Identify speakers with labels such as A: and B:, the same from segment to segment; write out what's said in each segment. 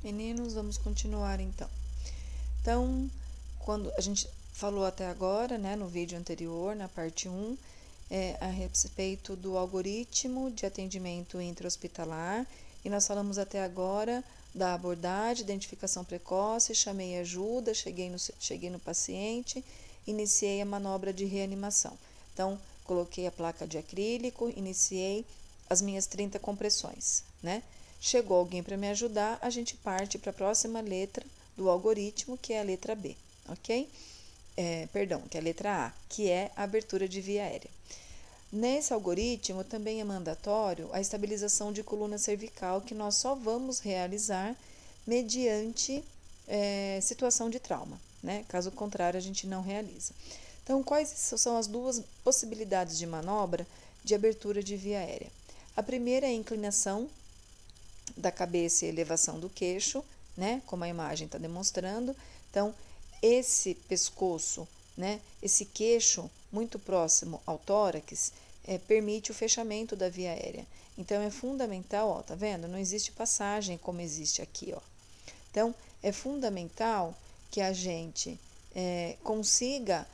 A: Meninos, vamos continuar então. Então, quando a gente falou até agora, né, no vídeo anterior, na parte 1, a respeito do algoritmo de atendimento intra-hospitalar, e nós falamos até agora da abordagem, identificação precoce, chamei ajuda, cheguei no paciente, iniciei a manobra de reanimação. Então, coloquei a placa de acrílico, iniciei as minhas 30 compressões, né? Chegou alguém para me ajudar, a gente parte para a próxima letra do algoritmo, que é a letra B, ok? Que é a letra A, que é a abertura de via aérea. Nesse algoritmo também é mandatório a estabilização de coluna cervical, que nós só vamos realizar mediante situação de trauma, né? Caso contrário, a gente não realiza. Então, quais são as duas possibilidades de manobra de abertura de via aérea? A primeira é a inclinação da cabeça e elevação do queixo, né? Como a imagem está demonstrando. Então, esse pescoço, né? Esse queixo muito próximo ao tórax permite o fechamento da via aérea. Então, é fundamental, ó, tá vendo? Não existe passagem como existe aqui, ó. Então, é fundamental que a gente consiga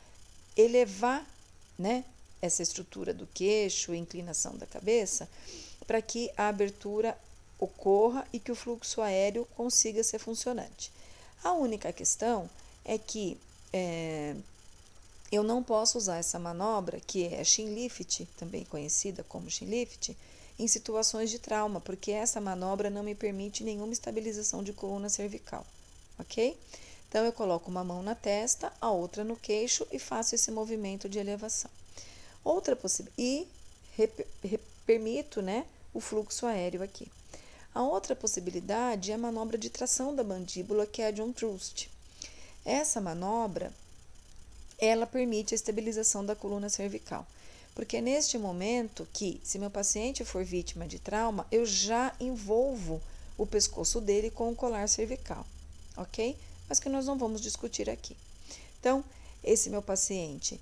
A: elevar, né, essa estrutura do queixo e inclinação da cabeça para que a abertura ocorra e que o fluxo aéreo consiga ser funcionante. A única questão é que eu não posso usar essa manobra, que é a chin lift, também conhecida como chin lift, em situações de trauma, porque essa manobra não me permite nenhuma estabilização de coluna cervical, ok? Então, eu coloco uma mão na testa, a outra no queixo e faço esse movimento de elevação. Outra possibilidade, e permito, né, o fluxo aéreo aqui. A outra possibilidade é a manobra de tração da mandíbula, que é a John Trust. Essa manobra, ela permite a estabilização da coluna cervical. Porque neste momento que, se meu paciente for vítima de trauma, eu já envolvo o pescoço dele com o colar cervical, ok? Mas que nós não vamos discutir aqui. Então, esse meu paciente,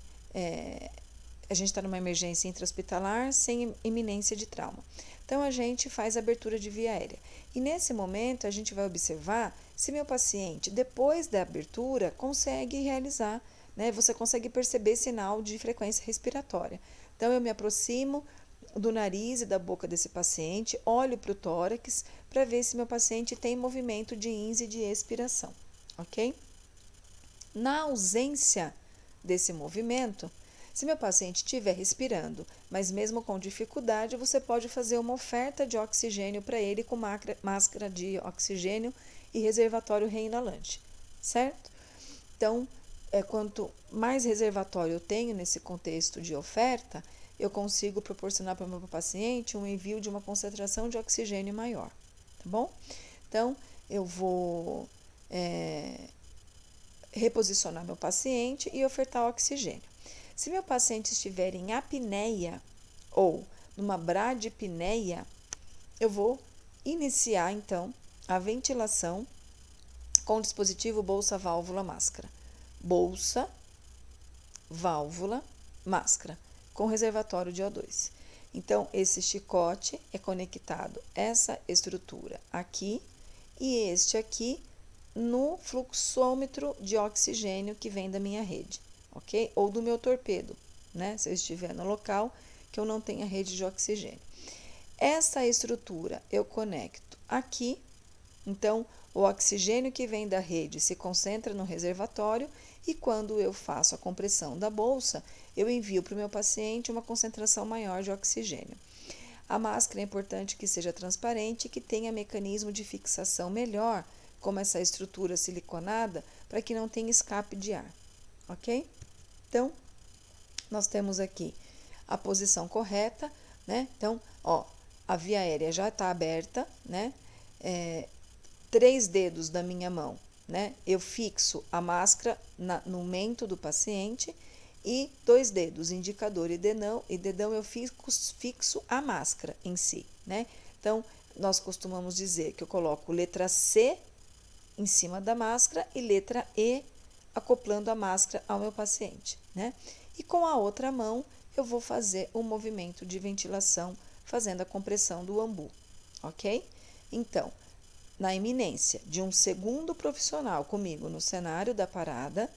A: a gente está numa emergência intra-hospitalar sem iminência de trauma. Então, a gente faz a abertura de via aérea. E nesse momento, a gente vai observar se meu paciente, depois da abertura, consegue realizar, né? Você consegue perceber sinal de frequência respiratória. Então, eu me aproximo do nariz e da boca desse paciente, olho para o tórax para ver se meu paciente tem movimento de ins e de expiração, ok? Na ausência desse movimento, se meu paciente estiver respirando, mas mesmo com dificuldade, você pode fazer uma oferta de oxigênio para ele com máscara de oxigênio e reservatório reinalante, certo? Então, quanto mais reservatório eu tenho nesse contexto de oferta, eu consigo proporcionar para o meu paciente um envio de uma concentração de oxigênio maior, tá bom? Então, eu vou reposicionar meu paciente e ofertar oxigênio. Se meu paciente estiver em apneia ou numa bradipneia, eu vou iniciar então a ventilação com o dispositivo bolsa, válvula, máscara. Bolsa, válvula, máscara, com reservatório de O2. Então, esse chicote é conectado essa estrutura aqui e este aqui no fluxômetro de oxigênio que vem da minha rede, ok? Ou do meu torpedo, né? Se eu estiver no local que eu não tenha rede de oxigênio. Essa estrutura eu conecto aqui, então o oxigênio que vem da rede se concentra no reservatório e quando eu faço a compressão da bolsa, eu envio para o meu paciente uma concentração maior de oxigênio. A máscara é importante que seja transparente e que tenha mecanismo de fixação melhor, como essa estrutura siliconada, para que não tenha escape de ar, ok? Então, nós temos aqui a posição correta, né? Então, ó, a via aérea já está aberta, né? 3 dedos da minha mão, né? Eu fixo a máscara no mento do paciente e 2 dedos, indicador e dedão eu fixo a máscara em si, né? Então, nós costumamos dizer que eu coloco letra C em cima da máscara e letra E acoplando a máscara ao meu paciente, né? E com a outra mão eu vou fazer um movimento de ventilação fazendo a compressão do umbu, ok? Então, na iminência de um segundo profissional comigo no cenário da parada,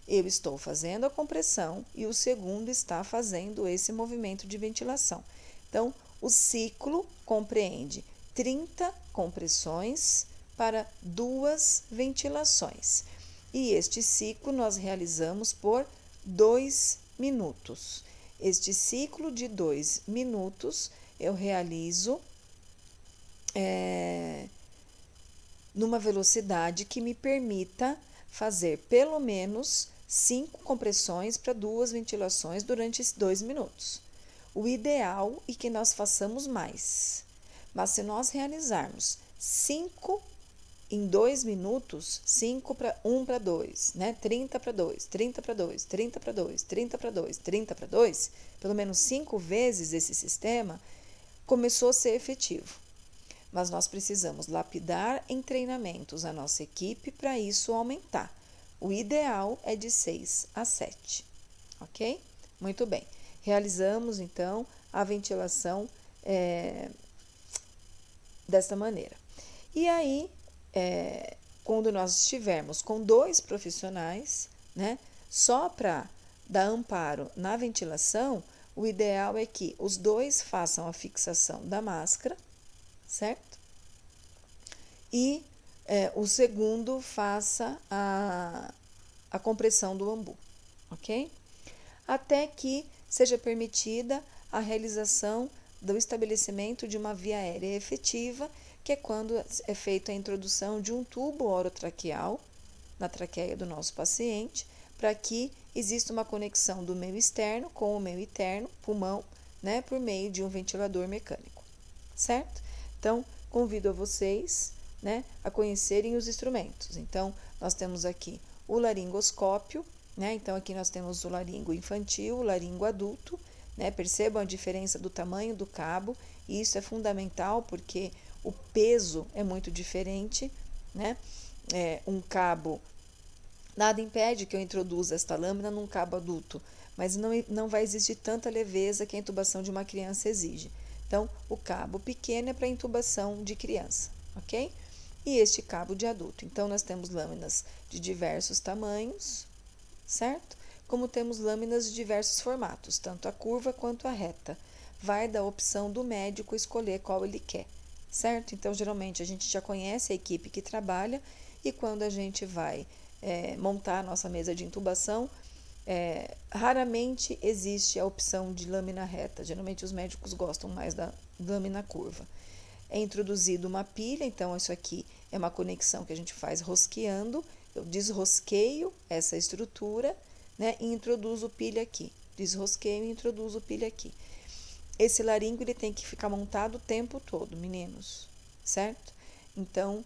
A: eu estou fazendo a compressão e o segundo está fazendo esse movimento de ventilação. Então, o ciclo compreende 30 compressões para 2 ventilações. E este ciclo nós realizamos por 2 minutos. Este ciclo de 2 minutos eu realizo numa velocidade que me permita fazer pelo menos 5 compressões para 2 ventilações durante esses 2 minutos. O ideal é que nós façamos mais, mas se nós realizarmos 5 em 2 minutos, 5 para 1 para 2, né? 30 para 2, 30 para 2, 30 para 2, 30 para 2, 30 para 2, pelo menos 5 vezes esse sistema começou a ser efetivo. Mas nós precisamos lapidar em treinamentos a nossa equipe para isso aumentar. O ideal é de 6 a 7, ok? Muito bem. Realizamos, então, a ventilação desta maneira. E aí, quando nós estivermos com 2 profissionais, né, só para dar amparo na ventilação, o ideal é que os 2 façam a fixação da máscara, certo? E o segundo faça a compressão do bambu, ok? Até que seja permitida a realização do estabelecimento de uma via aérea efetiva, que é quando é feita a introdução de um tubo orotraqueal na traqueia do nosso paciente, para que exista uma conexão do meio externo com o meio interno, pulmão, né, por meio de um ventilador mecânico, certo? Então, convido a vocês, né, a conhecerem os instrumentos. Então, nós temos aqui o laringoscópio, né? Então, aqui nós temos o laringo infantil, o laringo adulto, né? Percebam a diferença do tamanho do cabo, e isso é fundamental porque o peso é muito diferente, né? Um cabo, nada impede que eu introduza esta lâmina num cabo adulto, mas não vai existir tanta leveza que a intubação de uma criança exige. Então, o cabo pequeno é para intubação de criança, ok? E este cabo de adulto. Então, nós temos lâminas de diversos tamanhos, certo? Como temos lâminas de diversos formatos, tanto a curva quanto a reta. Vai da opção do médico escolher qual ele quer, certo? Então, geralmente, a gente já conhece a equipe que trabalha e quando a gente vai montar a nossa mesa de intubação, raramente existe a opção de lâmina reta. Geralmente, os médicos gostam mais da lâmina curva. É introduzido uma pilha, então isso aqui é uma conexão que a gente faz rosqueando. Eu desrosqueio essa estrutura, né, e introduzo pilha aqui. Desrosqueio e introduzo pilha aqui. Esse laringo ele tem que ficar montado o tempo todo, meninos, certo? Então,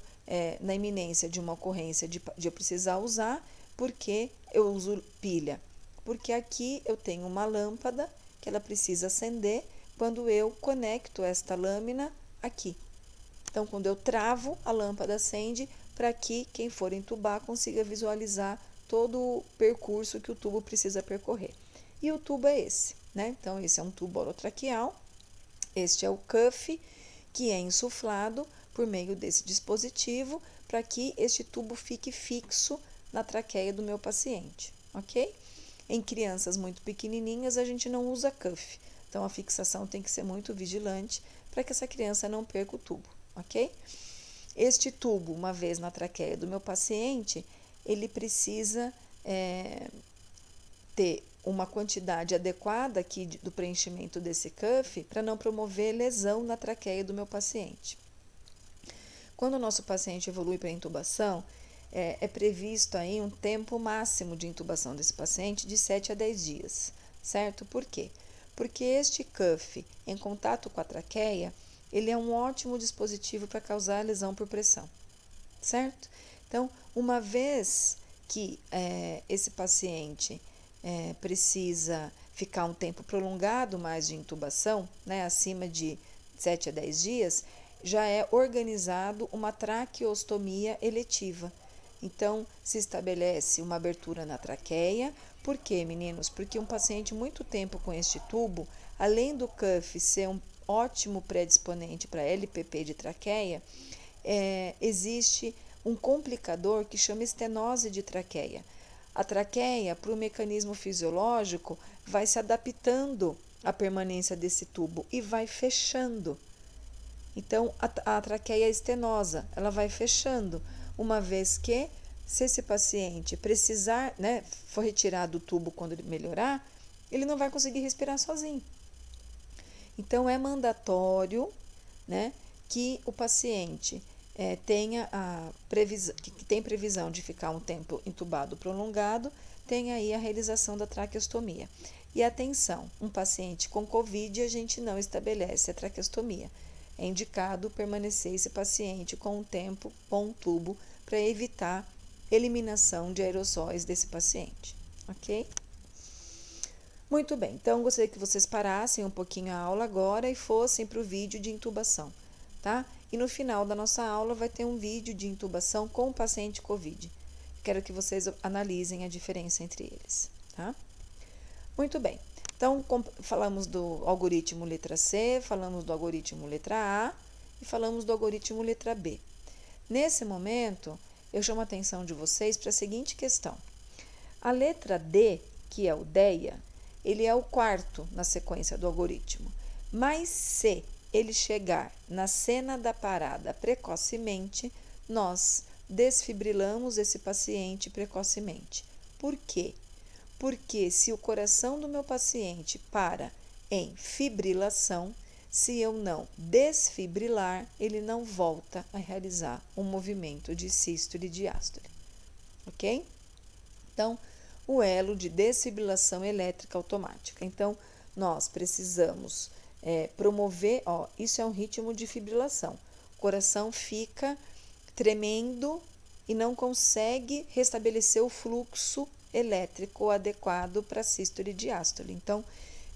A: na iminência de uma ocorrência de eu precisar usar, porque eu uso pilha? Porque aqui eu tenho uma lâmpada que ela precisa acender quando eu conecto esta lâmina aqui. Então, quando eu travo, a lâmpada acende para que quem for entubar consiga visualizar todo o percurso que o tubo precisa percorrer. E o tubo é esse, né? Então, esse é um tubo orotraqueal, este é o cuff, que é insuflado por meio desse dispositivo para que este tubo fique fixo na traqueia do meu paciente, ok? Em crianças muito pequenininhas, a gente não usa cuff, então a fixação tem que ser muito vigilante para que essa criança não perca o tubo, ok? Este tubo, uma vez na traqueia do meu paciente, ele precisa ter uma quantidade adequada aqui do preenchimento desse cuff para não promover lesão na traqueia do meu paciente. Quando o nosso paciente evolui para intubação, é previsto aí um tempo máximo de intubação desse paciente de 7 a 10 dias, certo? Por quê? Porque este cuff, em contato com a traqueia, ele é um ótimo dispositivo para causar lesão por pressão, certo? Então, uma vez que esse paciente precisa ficar um tempo prolongado mais de intubação, né, acima de 7 a 10 dias, já é organizado uma traqueostomia eletiva. Então, se estabelece uma abertura na traqueia. Por quê, meninos? Porque um paciente muito tempo com este tubo, além do cuff ser um ótimo predisponente para LPP de traqueia, existe um complicador que chama estenose de traqueia. A traqueia, para o mecanismo fisiológico, vai se adaptando à permanência desse tubo e vai fechando. Então, a traqueia é estenosa, ela vai fechando, uma vez que, se esse paciente precisar, né, for retirado do tubo quando ele melhorar, ele não vai conseguir respirar sozinho. Então, é mandatório, né, que o paciente tenha que tem previsão de ficar um tempo entubado prolongado, tenha aí a realização da traqueostomia. E atenção, um paciente com COVID, a gente não estabelece a traqueostomia. É indicado permanecer esse paciente com um tempo com um tubo para evitar eliminação de aerossóis desse paciente, ok? Muito bem, então gostaria que vocês parassem um pouquinho a aula agora e fossem para o vídeo de intubação, tá? E no final da nossa aula vai ter um vídeo de intubação com o paciente COVID. Quero que vocês analisem a diferença entre eles, tá? Muito bem, então falamos do algoritmo letra C, falamos do algoritmo letra A e falamos do algoritmo letra B. Nesse momento, eu chamo a atenção de vocês para a seguinte questão. A letra D, que é o DEA, ele é o quarto na sequência do algoritmo. Mas se ele chegar na cena da parada precocemente, nós desfibrilamos esse paciente precocemente. Por quê? Porque se o coração do meu paciente para em fibrilação, se eu não desfibrilar, ele não volta a realizar um movimento de sístole e diástole. Ok? Então, o elo de desfibrilação elétrica automática. Então, nós precisamos promover, isso é um ritmo de fibrilação. O coração fica tremendo e não consegue restabelecer o fluxo elétrico adequado para sístole e diástole. Então,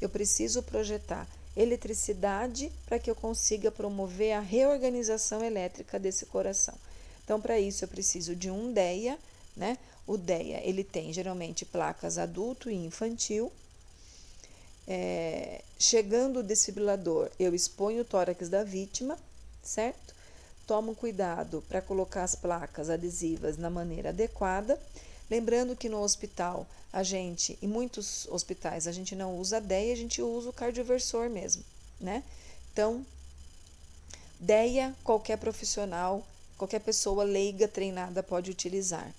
A: eu preciso projetar eletricidade para que eu consiga promover a reorganização elétrica desse coração. Então, para isso, eu preciso de um DEA, né? O DEA, ele tem geralmente placas adulto e infantil. Chegando o desfibrilador, eu exponho o tórax da vítima, certo? Tomo cuidado para colocar as placas adesivas na maneira adequada. Lembrando que no hospital, em muitos hospitais, a gente não usa DEA, a gente usa o cardioversor mesmo, né? Então, DEA, qualquer profissional, qualquer pessoa leiga treinada pode utilizar.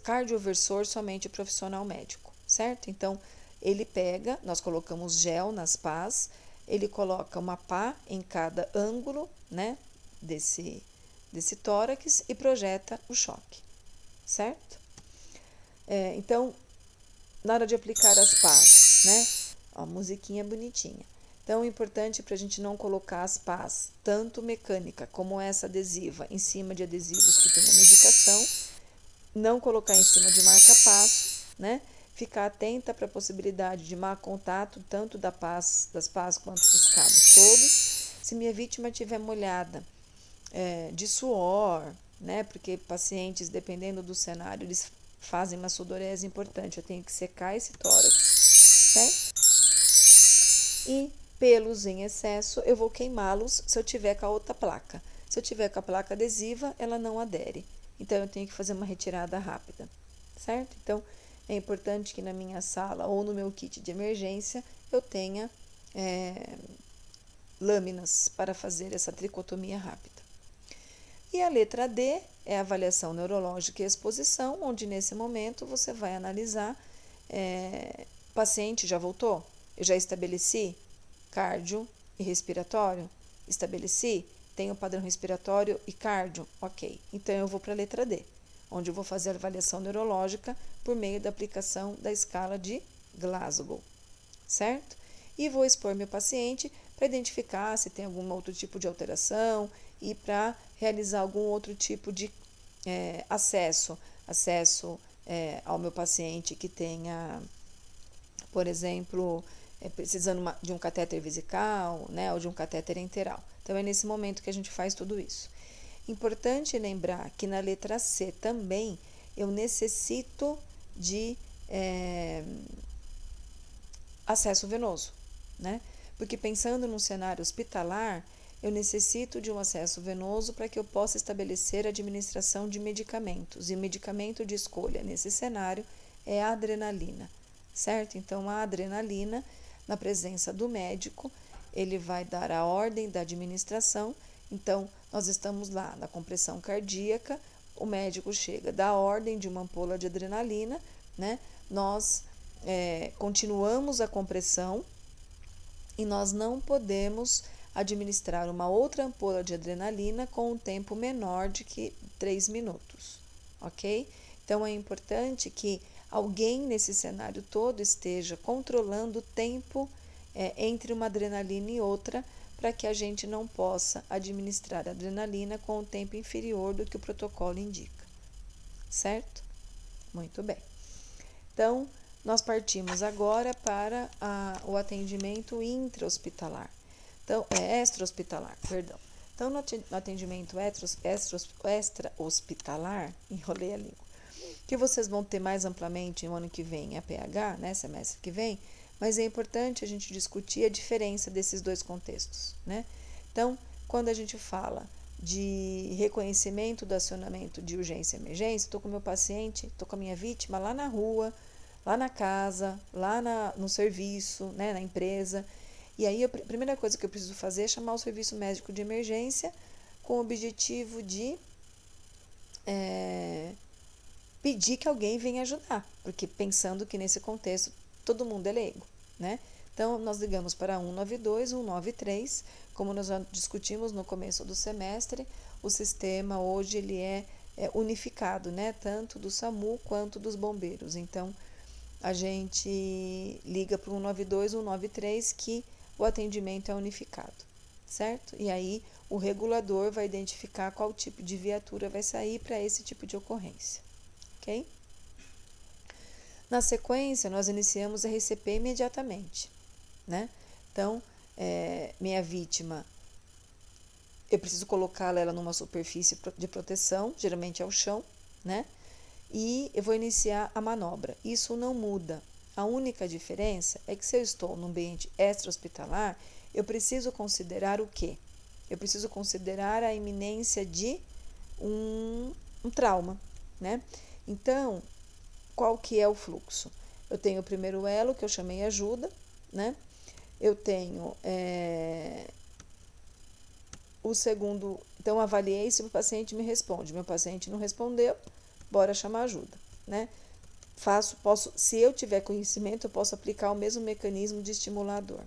A: Cardioversor, somente o profissional médico, certo? Então, ele pega, nós colocamos gel nas pás, ele coloca uma pá em cada ângulo, né, desse tórax e projeta o choque, certo? Então, na hora de aplicar as pás, né, musiquinha bonitinha. Então, é importante para a gente não colocar as pás, tanto mecânica como essa adesiva, em cima de adesivos que tem a medicação, não colocar em cima de marca-passo, né? Ficar atenta para a possibilidade de má contato, tanto das pás quanto dos cabos todos. Se minha vítima estiver molhada de suor, né? Porque pacientes, dependendo do cenário, eles fazem uma sudorese importante. Eu tenho que secar esse tórax, certo? E pelos em excesso, eu vou queimá-los se eu tiver com a outra placa. Se eu tiver com a placa adesiva, ela não adere. Então, eu tenho que fazer uma retirada rápida, certo? Então, é importante que na minha sala ou no meu kit de emergência eu tenha lâminas para fazer essa tricotomia rápida. E a letra D é a avaliação neurológica e exposição, onde nesse momento você vai analisar, paciente já voltou? Eu já estabeleci cardio e respiratório? Estabeleci? Tenho padrão respiratório e cardio? Ok. Então, eu vou para a letra D, onde eu vou fazer a avaliação neurológica por meio da aplicação da escala de Glasgow, certo? E vou expor meu paciente para identificar se tem algum outro tipo de alteração e para realizar algum outro tipo de acesso ao meu paciente que tenha, por exemplo, precisando de um catéter vesical, né, ou de um catéter enteral. Então, é nesse momento que a gente faz tudo isso. Importante lembrar que na letra C também eu necessito de acesso venoso, né? Porque pensando num cenário hospitalar, eu necessito de um acesso venoso para que eu possa estabelecer a administração de medicamentos. E o medicamento de escolha nesse cenário é a adrenalina, certo? Então, a adrenalina, na presença do médico, ele vai dar a ordem da administração. Então, nós estamos lá na compressão cardíaca, o médico chega, dá a ordem de uma ampola de adrenalina, né? Nós continuamos a compressão e nós não podemos administrar uma outra ampola de adrenalina com um tempo menor de que 3 minutos, ok? Então, é importante que alguém nesse cenário todo esteja controlando o tempo entre uma adrenalina e outra, para que a gente não possa administrar a adrenalina com um tempo inferior do que o protocolo indica, certo? Muito bem. Então, nós partimos agora para o atendimento intra-hospitalar. Então, extra-hospitalar, perdão. Então, no atendimento extra-hospitalar, enrolei a língua, que vocês vão ter mais amplamente no ano que vem, a PH, né, semestre que vem, mas é importante a gente discutir a diferença desses dois contextos, né? Então, quando a gente fala de reconhecimento do acionamento de urgência e emergência, estou com o meu paciente, estou com a minha vítima lá na rua, lá na casa, lá no serviço, né, na empresa. E aí, a primeira coisa que eu preciso fazer é chamar o serviço médico de emergência com o objetivo de pedir que alguém venha ajudar, porque pensando que nesse contexto todo mundo é leigo, né? Então, nós ligamos para 192, 193, como nós já discutimos no começo do semestre, o sistema hoje ele é unificado, né? Tanto do SAMU quanto dos bombeiros. Então, a gente liga para o 192, 193, que o atendimento é unificado, certo? E aí, o regulador vai identificar qual tipo de viatura vai sair para esse tipo de ocorrência, ok? Na sequência, nós iniciamos a RCP imediatamente, né? Então, minha vítima, eu preciso colocá-la ela numa superfície de proteção, geralmente é o chão, né? E eu vou iniciar a manobra. Isso não muda. A única diferença é que se eu estou num ambiente extra-hospitalar, eu preciso considerar o quê? Eu preciso considerar a iminência de um trauma, né? Então, qual que é o fluxo? Eu tenho o primeiro elo, que eu chamei ajuda, né? Eu tenho o segundo, então avaliei se o paciente me responde. Meu paciente não respondeu, bora chamar ajuda, né? Se eu tiver conhecimento, eu posso aplicar o mesmo mecanismo de estimulador,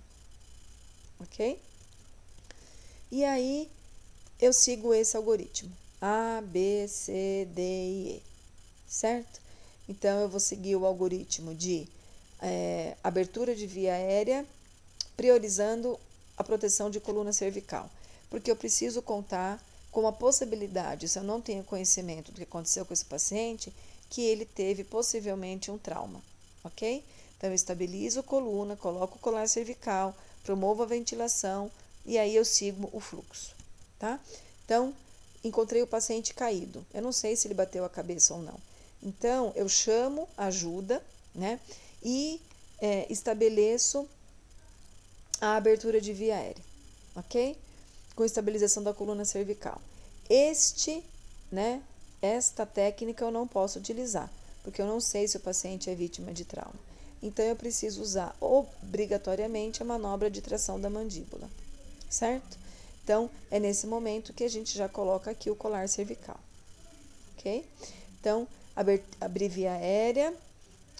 A: ok? E aí, eu sigo esse algoritmo, A, B, C, D e E, certo? Então, eu vou seguir o algoritmo de abertura de via aérea, priorizando a proteção de coluna cervical, porque eu preciso contar com a possibilidade, se eu não tenho conhecimento do que aconteceu com esse paciente, que ele teve possivelmente um trauma, ok? Então, eu estabilizo a coluna, coloco o colar cervical, promovo a ventilação e aí eu sigo o fluxo, tá? Então, encontrei o paciente caído. Eu não sei se ele bateu a cabeça ou não. Então, eu chamo ajuda, né? E estabeleço a abertura de via aérea, ok? Com estabilização da coluna cervical. Esta técnica eu não posso utilizar, porque eu não sei se o paciente é vítima de trauma. Então, eu preciso usar obrigatoriamente a manobra de tração da mandíbula, certo? Então, é nesse momento que a gente já coloca aqui o colar cervical, ok? Então, abrir via aérea,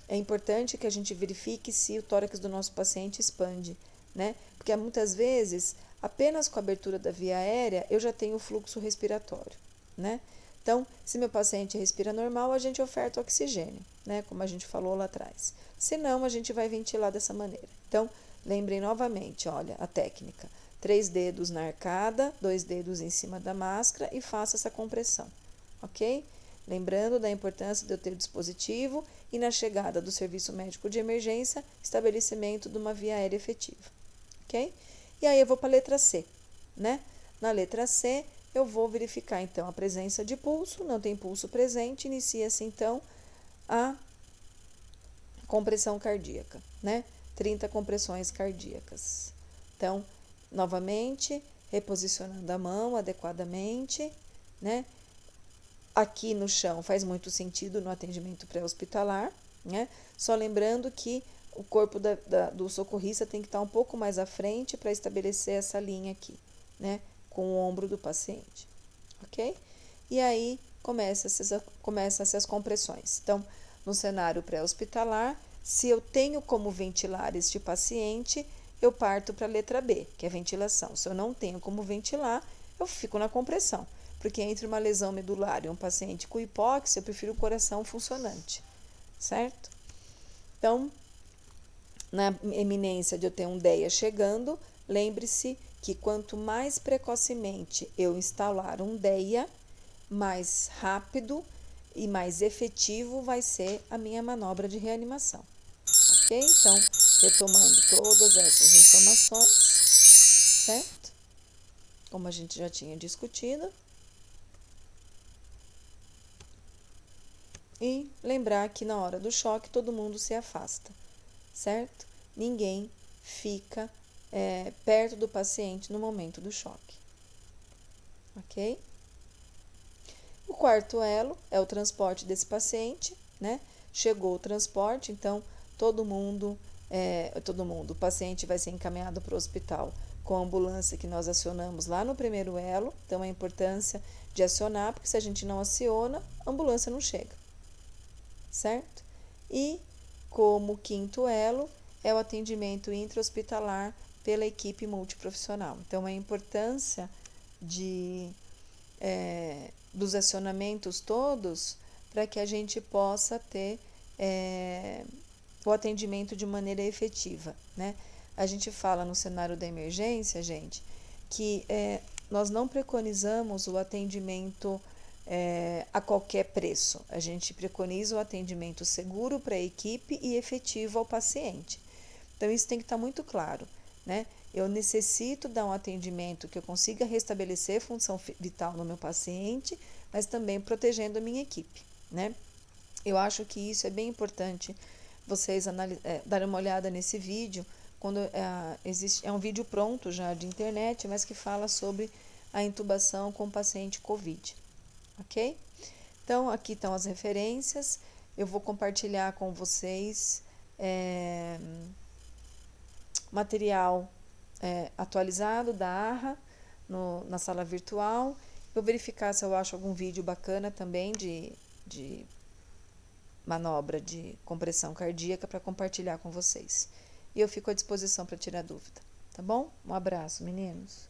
A: é importante que a gente verifique se o tórax do nosso paciente expande, né? Porque muitas vezes, apenas com a abertura da via aérea, eu já tenho o fluxo respiratório, né? Então, se meu paciente respira normal, a gente oferta oxigênio, né? Como a gente falou lá atrás. Se não, a gente vai ventilar dessa maneira. Então, lembrem novamente, olha, a técnica. 3 dedos na arcada, 2 dedos em cima da máscara e faça essa compressão, ok? Lembrando da importância de eu ter o dispositivo e, na chegada do serviço médico de emergência, estabelecimento de uma via aérea efetiva, ok? E aí eu vou para a letra C, né? Na letra C, eu vou verificar, então, a presença de pulso. Não tem pulso presente, inicia-se, então, a compressão cardíaca, né? 30 compressões cardíacas. Então, novamente, reposicionando a mão adequadamente, né? Aqui no chão faz muito sentido no atendimento pré-hospitalar, né? Só lembrando que o corpo do socorrista tem que estar um pouco mais à frente para estabelecer essa linha aqui, né? Com o ombro do paciente, ok? E aí começa-se as compressões. Então, no cenário pré-hospitalar, se eu tenho como ventilar este paciente, eu parto para a letra B, que é ventilação. Se eu não tenho como ventilar, eu fico na compressão. Porque entre uma lesão medular e um paciente com hipóxia, eu prefiro o coração funcionante, certo? Então, na eminência de eu ter um DEA chegando, lembre-se que quanto mais precocemente eu instalar um DEA, mais rápido e mais efetivo vai ser a minha manobra de reanimação. Ok? Então, retomando todas essas informações, certo? Como a gente já tinha discutido. E lembrar que na hora do choque todo mundo se afasta, certo? Ninguém fica perto do paciente no momento do choque, ok? O quarto elo é o transporte desse paciente, né? Chegou o transporte, então todo mundo, o paciente vai ser encaminhado para o hospital com a ambulância que nós acionamos lá no primeiro elo. Então, a importância de acionar, porque se a gente não aciona, a ambulância não chega, certo? E como quinto elo é o atendimento intra-hospitalar pela equipe multiprofissional. Então, a importância dos acionamentos todos para que a gente possa ter o atendimento de maneira efetiva, né? A gente fala no cenário da emergência, gente, que nós não preconizamos o atendimento a qualquer preço. A gente preconiza o atendimento seguro para a equipe e efetivo ao paciente. Então, isso tem que estar muito claro, né? Eu necessito dar um atendimento que eu consiga restabelecer função vital no meu paciente, mas também protegendo a minha equipe, né? Eu acho que isso é bem importante vocês darem uma olhada nesse vídeo, quando é um vídeo pronto já de internet, mas que fala sobre a intubação com paciente COVID, ok? Então, aqui estão as referências, eu vou compartilhar com vocês material atualizado da ARRA na sala virtual. Vou verificar se eu acho algum vídeo bacana também de manobra de compressão cardíaca para compartilhar com vocês. E eu fico à disposição para tirar dúvida, tá bom? Um abraço, meninos.